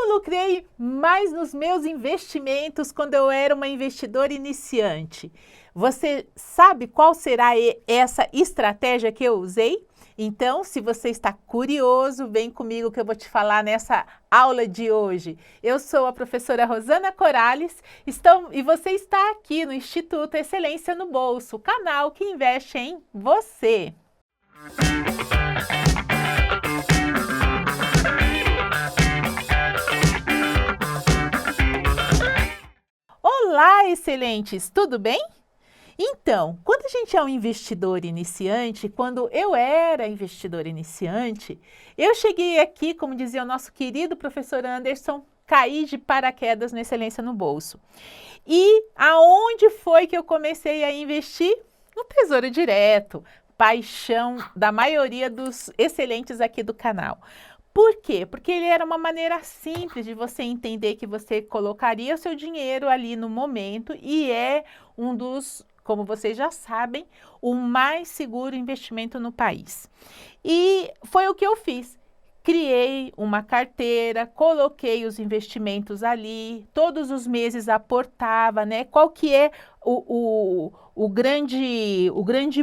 não lucrei mais nos meus investimentos quando eu era uma investidora iniciante? Você sabe qual será essa estratégia que eu usei? Então, se você está curioso, vem comigo que eu vou te falar nessa aula de hoje. Eu sou a professora Rosana Corales e você está aqui no Instituto Excelência no Bolso, o canal que investe em você. Olá, excelentes! Tudo bem? Então, quando a gente é um investidor iniciante, quando eu era investidor iniciante, eu cheguei aqui, como dizia o nosso querido professor Anderson, caí de paraquedas no Excelência no Bolso. E aonde foi que eu comecei a investir? No Tesouro Direto, paixão da maioria dos excelentes aqui do canal. Por quê? Porque ele era uma maneira simples de você entender que você colocaria o seu dinheiro ali no momento e é um dos, como vocês já sabem, o mais seguro investimento no país. E foi o que eu fiz. Criei uma carteira, coloquei os investimentos ali, todos os meses aportava, né? Qual que é o grande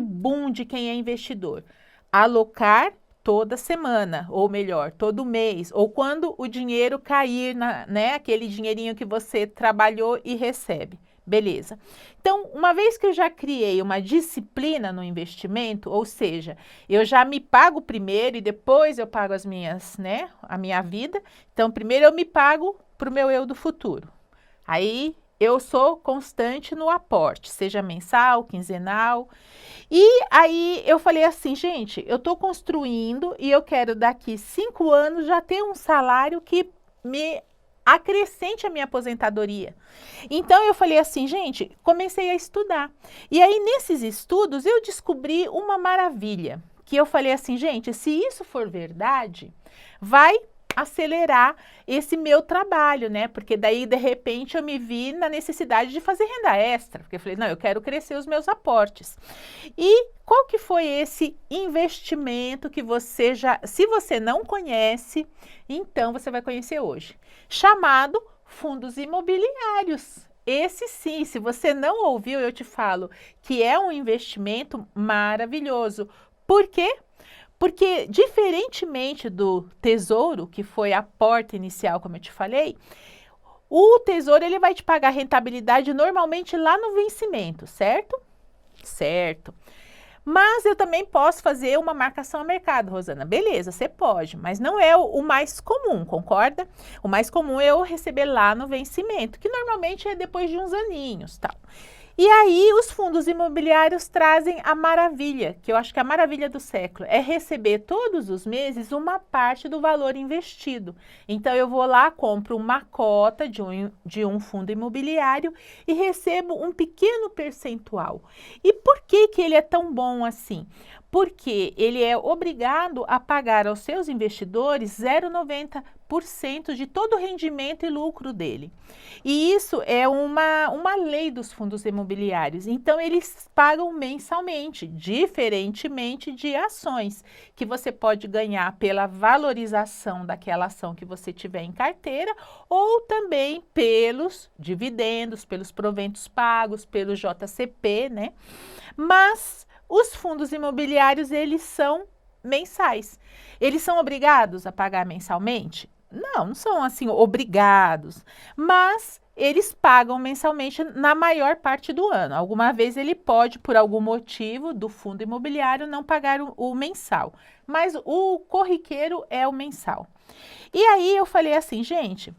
boom de quem é investidor? Alocar toda semana, ou melhor, todo mês, ou quando o dinheiro cair, né, aquele dinheirinho que você trabalhou e recebe. Beleza. Então, uma vez que eu já criei uma disciplina no investimento, ou seja, eu já me pago primeiro e depois eu pago as minhas, né, a minha vida. Então, primeiro eu me pago para o meu eu do futuro. Aí, eu sou constante no aporte, seja mensal, quinzenal. E aí eu falei assim, gente, eu estou construindo e eu quero daqui 5 anos já ter um salário que me acrescente a minha aposentadoria. Então eu falei assim, gente, comecei a estudar. E aí nesses estudos eu descobri uma maravilha, que eu falei assim, gente, se isso for verdade, vai acelerar esse meu trabalho, né? Porque daí, de repente, eu me vi na necessidade de fazer renda extra, porque eu falei, não, eu quero crescer os meus aportes. E qual que foi esse investimento que você já, se você não conhece, então você vai conhecer hoje, chamado fundos imobiliários. Esse sim, se você não ouviu, eu te falo que é um investimento maravilhoso. Por quê? Porque, diferentemente do tesouro, que foi a porta inicial, como eu te falei, o tesouro ele vai te pagar rentabilidade normalmente lá no vencimento, certo? Certo. Mas eu também posso fazer uma marcação a mercado, Rosana. Beleza, você pode, mas não é o mais comum, concorda? O mais comum é eu receber lá no vencimento, que normalmente é depois de uns aninhos, tal. E aí os fundos imobiliários trazem a maravilha, que eu acho que é a maravilha do século, é receber todos os meses uma parte do valor investido. Então eu vou lá, compro uma cota de um fundo imobiliário e recebo um pequeno percentual. E por que que ele é tão bom assim? Porque ele é obrigado a pagar aos seus investidores 0,90% de todo o rendimento e lucro dele. E isso é uma lei dos fundos imobiliários. Então, eles pagam mensalmente, diferentemente de ações, que você pode ganhar pela valorização daquela ação que você tiver em carteira, ou também pelos dividendos, pelos proventos pagos, pelo JCP, né? Mas os fundos imobiliários, eles são mensais. Eles são obrigados a pagar mensalmente? Não, não são assim obrigados, mas eles pagam mensalmente na maior parte do ano. Alguma vez ele pode, por algum motivo do fundo imobiliário, não pagar o mensal, mas o corriqueiro é o mensal. E aí eu falei assim, gente,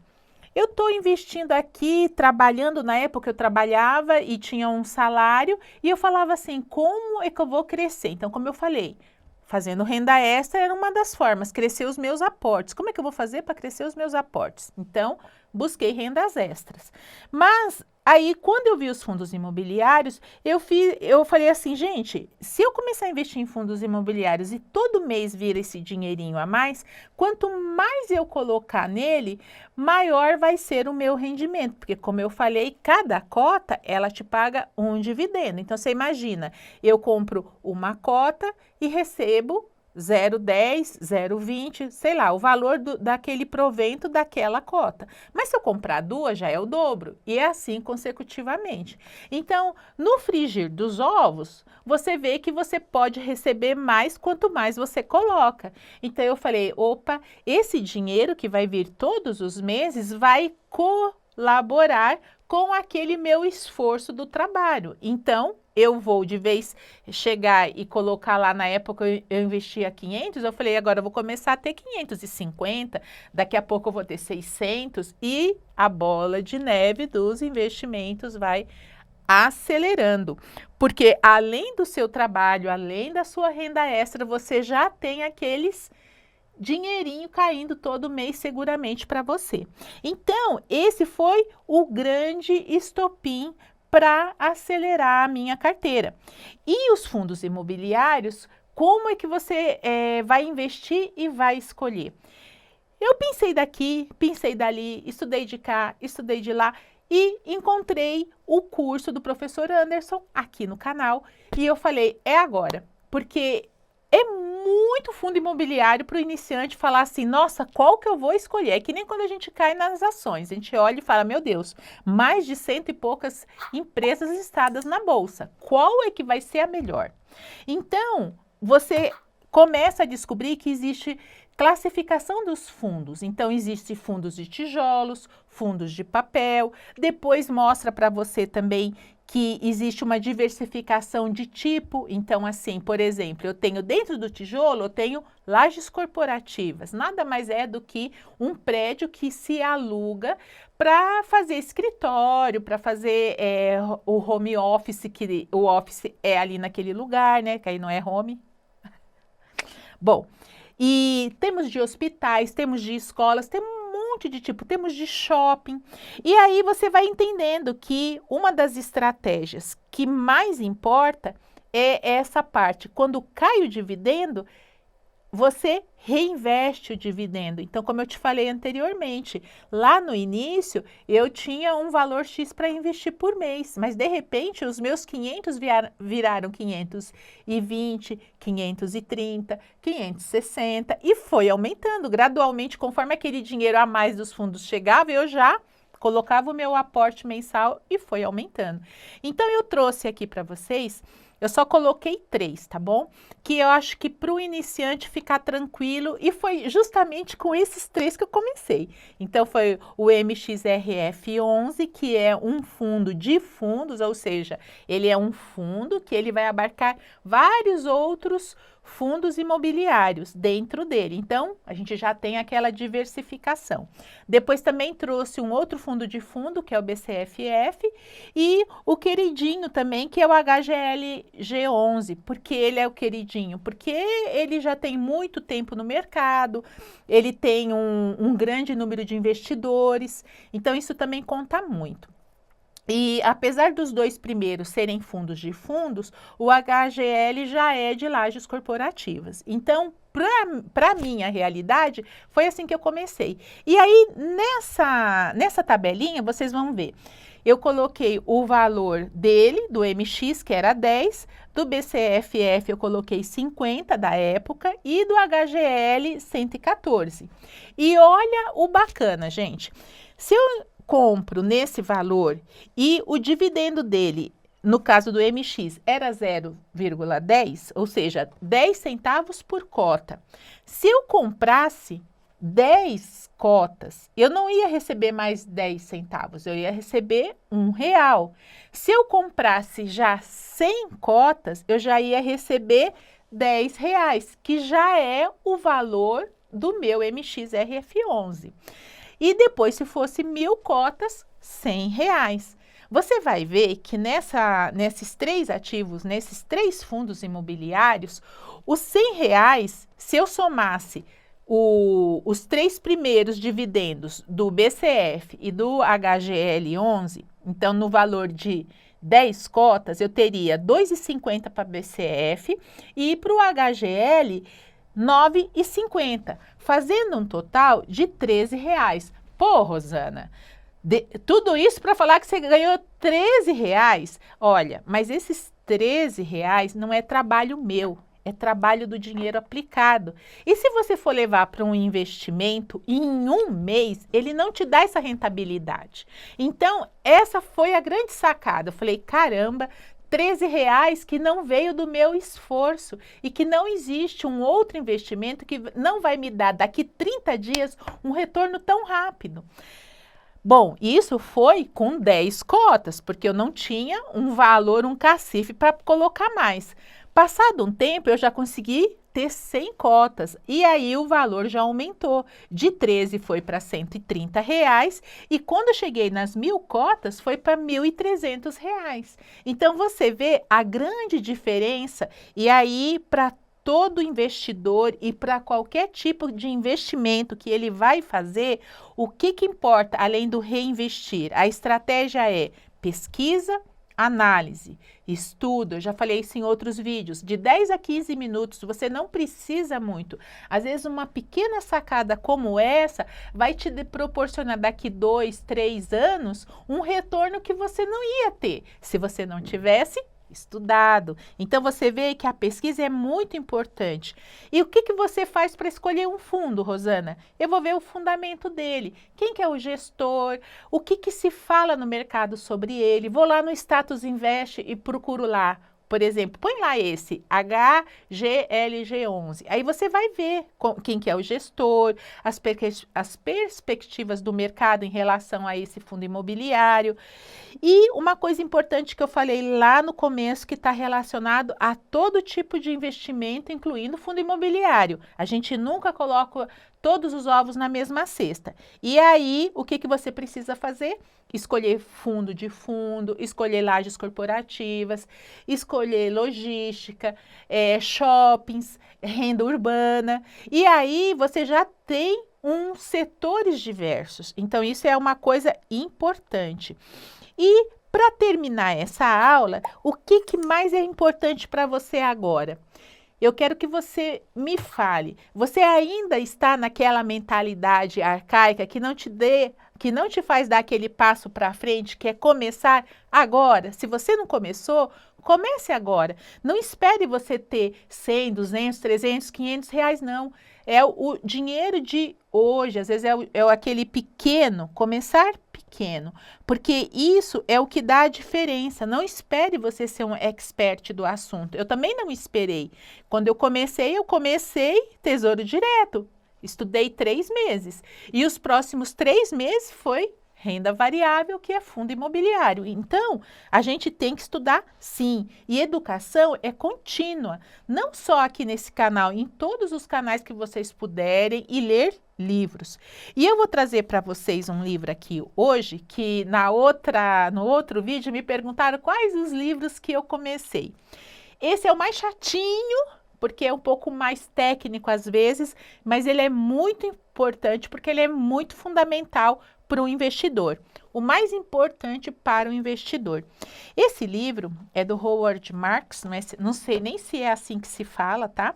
eu estou investindo aqui, trabalhando, na época eu trabalhava e tinha um salário, e eu falava assim, como é que eu vou crescer? Então, como eu falei, fazendo renda extra era uma das formas, crescer os meus aportes. Como é que eu vou fazer para crescer os meus aportes? Então, busquei rendas extras. Mas aí, quando eu vi os fundos imobiliários, eu falei assim, gente, se eu começar a investir em fundos imobiliários e todo mês vir esse dinheirinho a mais, quanto mais eu colocar nele, maior vai ser o meu rendimento. Porque, como eu falei, cada cota, ela te paga um dividendo. Então, você imagina, eu compro uma cota e recebo 0,10, 0,20, sei lá, o valor daquele provento daquela cota. Mas se eu comprar duas, já é o dobro, e é assim consecutivamente. Então, no frigir dos ovos, você vê que você pode receber mais quanto mais você coloca. Então, eu falei, opa, esse dinheiro que vai vir todos os meses vai colaborar com aquele meu esforço do trabalho. Então, eu vou de vez chegar e colocar lá, na época eu investia 500, eu falei, agora eu vou começar a ter 550, daqui a pouco eu vou ter 600 e a bola de neve dos investimentos vai acelerando. Porque além do seu trabalho, além da sua renda extra, você já tem aqueles dinheirinho caindo todo mês seguramente para você. Então, esse foi o grande estopim para acelerar a minha carteira. E os fundos imobiliários, como é que você vai investir e vai escolher? Eu pensei daqui, pensei dali, estudei de cá, estudei de lá e encontrei o curso do professor Anderson aqui no canal e eu falei, é agora, porque é muito fundo imobiliário para o iniciante falar assim, nossa, qual que eu vou escolher? É que nem quando a gente cai nas ações, a gente olha e fala, meu Deus, mais de 100 e poucas empresas listadas na bolsa, qual é que vai ser a melhor? Então, você começa a descobrir que existe classificação dos fundos. Então, existe fundos de tijolos, fundos de papel, depois mostra para você também que existe uma diversificação de tipo. Então, assim, por exemplo, eu tenho dentro do tijolo, eu tenho lajes corporativas. Nada mais é do que um prédio que se aluga para fazer escritório, para fazer o home office, que o office é ali naquele lugar, né? Que aí não é home. Bom, e temos de hospitais, temos de escolas, tem um monte de tipo, temos de shopping. E aí você vai entendendo que uma das estratégias que mais importa é essa parte. Quando cai o dividendo, você reinveste o dividendo. Então, como eu te falei anteriormente, lá no início eu tinha um valor X para investir por mês, mas de repente os meus 500 viraram 520, 530, 560 e foi aumentando gradualmente conforme aquele dinheiro a mais dos fundos chegava, eu já colocava o meu aporte mensal e foi aumentando. Então, eu trouxe aqui para vocês. Eu só coloquei 3, tá bom? Que eu acho que para o iniciante ficar tranquilo, e foi justamente com esses 3 que eu comecei. Então, foi o MXRF11, que é um fundo de fundos, ou seja, ele é um fundo que ele vai abarcar vários outros fundos imobiliários dentro dele. Então, a gente já tem aquela diversificação. Depois também trouxe um outro fundo de fundo, que é o BCFF, e o queridinho também, que é o HGLG11. Por que ele é o queridinho? Porque ele já tem muito tempo no mercado, ele tem um grande número de investidores, então isso também conta muito. E apesar dos 2 primeiros serem fundos de fundos, o HGL já é de lajes corporativas. Então, para minha realidade, foi assim que eu comecei. E aí, nessa tabelinha, vocês vão ver, eu coloquei o valor dele, do MX, que era 10, do BCFF eu coloquei 50 da época e do HGL 114. E olha o bacana, gente. Se eu compro nesse valor e o dividendo dele, no caso do MX, era 0,10, ou seja, 10 centavos por cota. Se eu comprasse 10 cotas, eu não ia receber mais 10 centavos, eu ia receber R$1. Se eu comprasse já 100 cotas, eu já ia receber R$10, que já é o valor do meu MXRF11. E depois, se fosse 1.000 cotas, R$100. Você vai ver que nesses 3 ativos, nesses 3 fundos imobiliários, os R$100, se eu somasse os 3 primeiros dividendos do BCF e do HGL11, então no valor de 10 cotas, eu teria R$2,50 para BCF e para o HGL, R$9,50, fazendo um total de R$13. Pô, Rosana, tudo isso para falar que você ganhou R$13? Olha, mas esses R$13 não é trabalho meu, é trabalho do dinheiro aplicado. E se você for levar para um investimento, em um mês, ele não te dá essa rentabilidade. Então, essa foi a grande sacada. Eu falei, caramba, R$ 13 que não veio do meu esforço e que não existe um outro investimento que não vai me dar daqui 30 dias um retorno tão rápido. Bom, isso foi com 10 cotas, porque eu não tinha um valor, um cacife para colocar mais. Passado um tempo, eu já consegui ter 100 cotas e aí o valor já aumentou. De 13 foi para R$ 130 e quando eu cheguei nas 1.000 cotas foi para R$ 1.300. Então você vê a grande diferença e aí para todo investidor e para qualquer tipo de investimento que ele vai fazer, o que importa além do reinvestir? A estratégia é pesquisa, análise, estudo. Eu já falei isso em outros vídeos, de 10 a 15 minutos, você não precisa muito. Às vezes uma pequena sacada como essa vai te proporcionar daqui 2, 3 anos um retorno que você não ia ter se você não tivesse estudado. Então você vê que a pesquisa é muito importante. E o que você faz para escolher um fundo, Rosana? Eu vou ver o fundamento dele. Quem que é o gestor? O que se fala no mercado sobre ele? Vou lá no Status Invest e procuro lá. Por exemplo, põe lá esse HGLG11. Aí você vai ver quem que é o gestor, as perspectivas do mercado em relação a esse fundo imobiliário. E uma coisa importante que eu falei lá no começo, que está relacionado a todo tipo de investimento, incluindo fundo imobiliário. A gente nunca coloca todos os ovos na mesma cesta. E aí, o que você precisa fazer? Escolher fundo de fundo, escolher lajes corporativas, escolher logística, shoppings, renda urbana. E aí, você já tem uns setores diversos. Então, isso é uma coisa importante. E para terminar essa aula, o que mais é importante para você agora? Eu quero que você me fale. Você ainda está naquela mentalidade arcaica que não te faz dar aquele passo para frente, que é começar agora? Se você não começou, comece agora. Não espere você ter 100, 200, 300, 500 reais, não. É o dinheiro de hoje, às vezes é aquele pequeno, começar pequeno, porque isso é o que dá a diferença. Não espere você ser um expert do assunto. Eu também não esperei. Quando eu comecei Tesouro Direto. Estudei 3 meses. E os próximos 3 meses foi renda variável, que é fundo imobiliário. Então, a gente tem que estudar sim. E educação é contínua. Não só aqui nesse canal, em todos os canais que vocês puderem e ler livros. E eu vou trazer para vocês um livro aqui hoje, que no outro vídeo me perguntaram quais os livros que eu comecei. Esse é o mais chatinho, porque é um pouco mais técnico às vezes, mas ele é muito importante porque ele é muito fundamental para o investidor. O mais importante para o investidor. Esse livro é do Howard Marks, não sei nem se é assim que se fala, tá?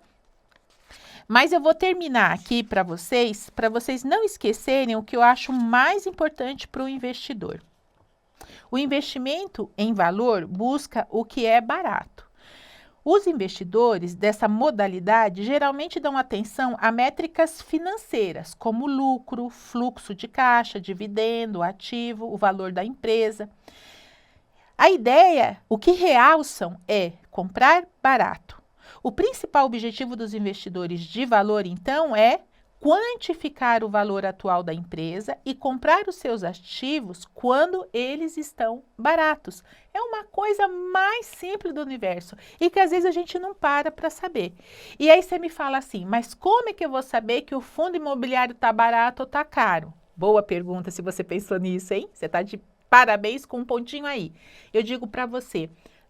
Mas eu vou terminar aqui para vocês não esquecerem o que eu acho mais importante para o investidor. O investimento em valor busca o que é barato. Os investidores dessa modalidade geralmente dão atenção a métricas financeiras, como lucro, fluxo de caixa, dividendo, ativo, o valor da empresa. A ideia, o que realçam é comprar barato. O principal objetivo dos investidores de valor, então, é quantificar o valor atual da empresa e comprar os seus ativos quando eles estão baratos. É uma coisa mais simples do universo e que às vezes a gente não para saber. E aí você me fala assim, mas como é que eu vou saber que o fundo imobiliário está barato ou está caro? Boa pergunta se você pensou nisso, hein? Você está de parabéns com um pontinho aí. Eu digo para você,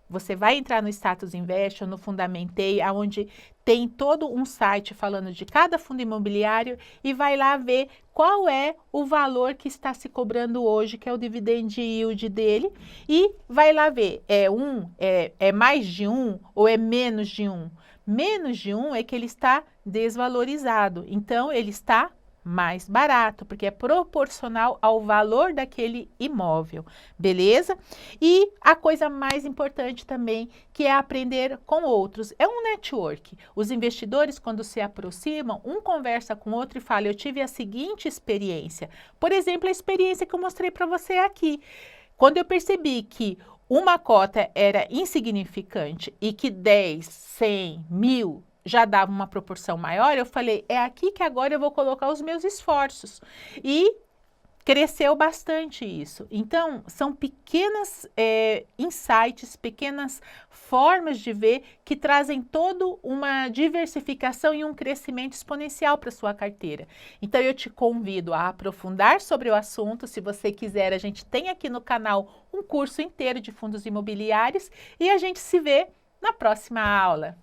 você vai entrar no Status Invest ou no Fundamentei, onde tem todo um site falando de cada fundo imobiliário e vai lá ver qual é o valor que está se cobrando hoje, que é o dividend yield dele, e vai lá ver, é mais de 1 ou é menos de 1? Menos de 1 é que ele está desvalorizado, então ele está mais barato, porque é proporcional ao valor daquele imóvel, beleza? E a coisa mais importante também, que é aprender com outros, é um network. Os investidores, quando se aproximam, um conversa com o outro e fala, eu tive a seguinte experiência. Por exemplo, a experiência que eu mostrei para você aqui. Quando eu percebi que uma cota era insignificante e que 10, 100, 1000 já dava uma proporção maior, eu falei, é aqui que agora eu vou colocar os meus esforços. E cresceu bastante isso. Então, são pequenas insights, pequenas formas de ver que trazem toda uma diversificação e um crescimento exponencial para a sua carteira. Então, eu te convido a aprofundar sobre o assunto. Se você quiser, a gente tem aqui no canal um curso inteiro de fundos imobiliários e a gente se vê na próxima aula.